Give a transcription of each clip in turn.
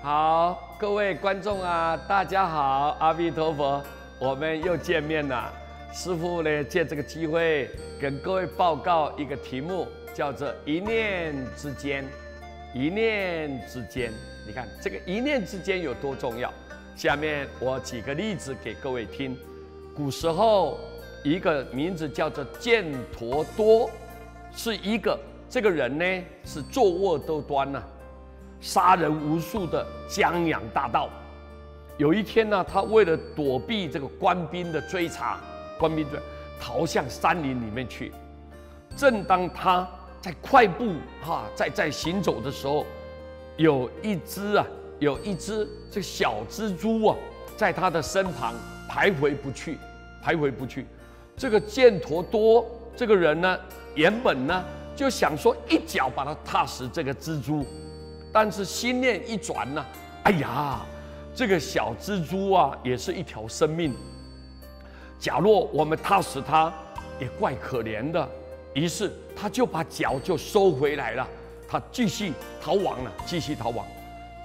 好，各位观众啊，大家好，阿弥陀佛，我们又见面了。师父呢，借这个机会跟各位报告一个题目，叫做“一念之间”。一念之间，你看这个一念之间有多重要？下面我举个例子给各位听。古时候，一个名字叫做犍陀多，是这个人呢是作恶多端呐。杀人无数的江洋大盗。有一天呢，他为了躲避这个官兵的追查，逃向山林里面去。正当他在快步在行走的时候，有一只这小蜘蛛啊，在他的身旁徘徊不去。这个犍陀多这个人呢，原本呢就想说一脚把它踏死这个蜘蛛。但是心念一转呢，哎呀，这个小蜘蛛啊，也是一条生命。假若我们踏死它，也怪可怜的。于是他就把脚就收回来了，他继续逃亡。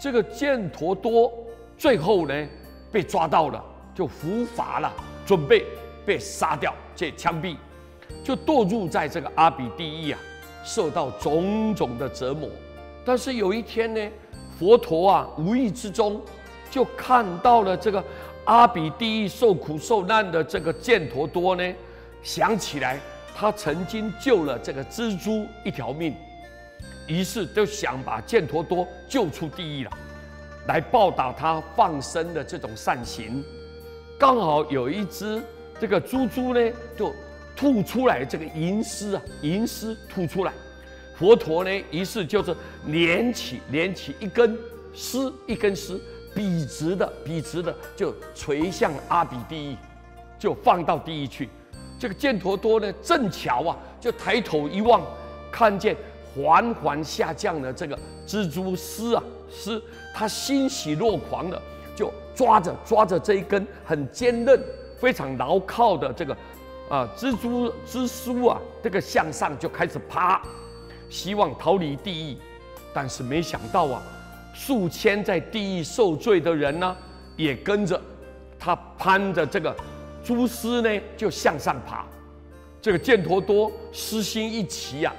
这个犍陀多最后呢，被抓到了，就伏法了，准备被杀掉，枪毙，就堕入在这个阿鼻地狱啊，受到种种的折磨。但是有一天呢，佛陀啊，无意之中就看到了这个阿鼻地狱受苦受难的这个犍陀多呢，想起来他曾经救了这个蜘蛛一条命，于是就想把犍陀多救出地狱了，来报答他放生的这种善行。刚好有一只这个猪呢，就吐出来这个银丝吐出来。佛陀呢，于是就是连起一根丝，笔直的就垂向阿鼻地狱，就放到地狱去。这个犍陀多呢，正巧啊，就抬头一望，看见缓缓下降的这个蜘蛛丝，他欣喜若狂的就抓着这一根很坚韧、非常牢靠的这个蜘蛛之丝啊，这个向上就开始爬。希望逃离地狱，但是没想到啊，数千在地狱受罪的人呢，也跟着他攀着这个蛛丝呢，就向上爬。这个犍陀多私心一起啊，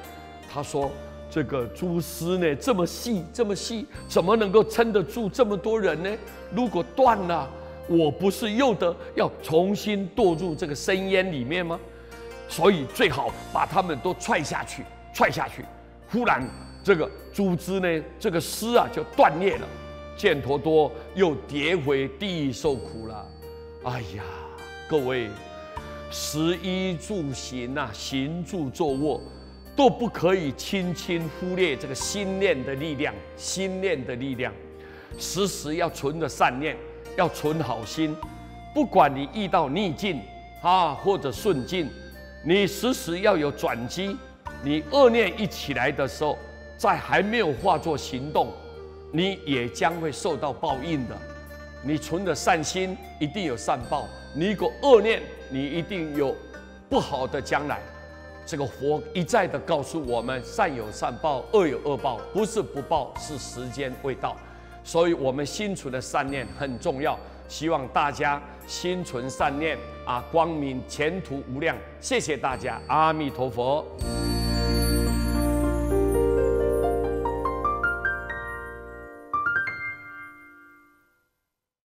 他说：“这个蛛丝呢这么细，怎么能够撑得住这么多人呢？如果断了，我不是又得要重新堕入这个深渊里面吗？所以最好把他们都踹下去。”忽然，这个蛛丝呢，这个丝啊就断裂了，犍陀多又跌回地狱受苦了。哎呀，各位，食衣住行啊，行住坐卧，都不可以轻轻忽略这个心念的力量。时时要存着善念，要存好心。不管你遇到逆境或者顺境，你时时要有转机。你恶念一起来的时候，在还没有化作行动，你也将会受到报应的。你存的善心，一定有善报；你有恶念，你一定有不好的将来。这个佛一再的告诉我们：善有善报，恶有恶报，不是不报，是时间未到。所以，我们心存的善念很重要。希望大家心存善念光明前途无量。谢谢大家，阿弥陀佛。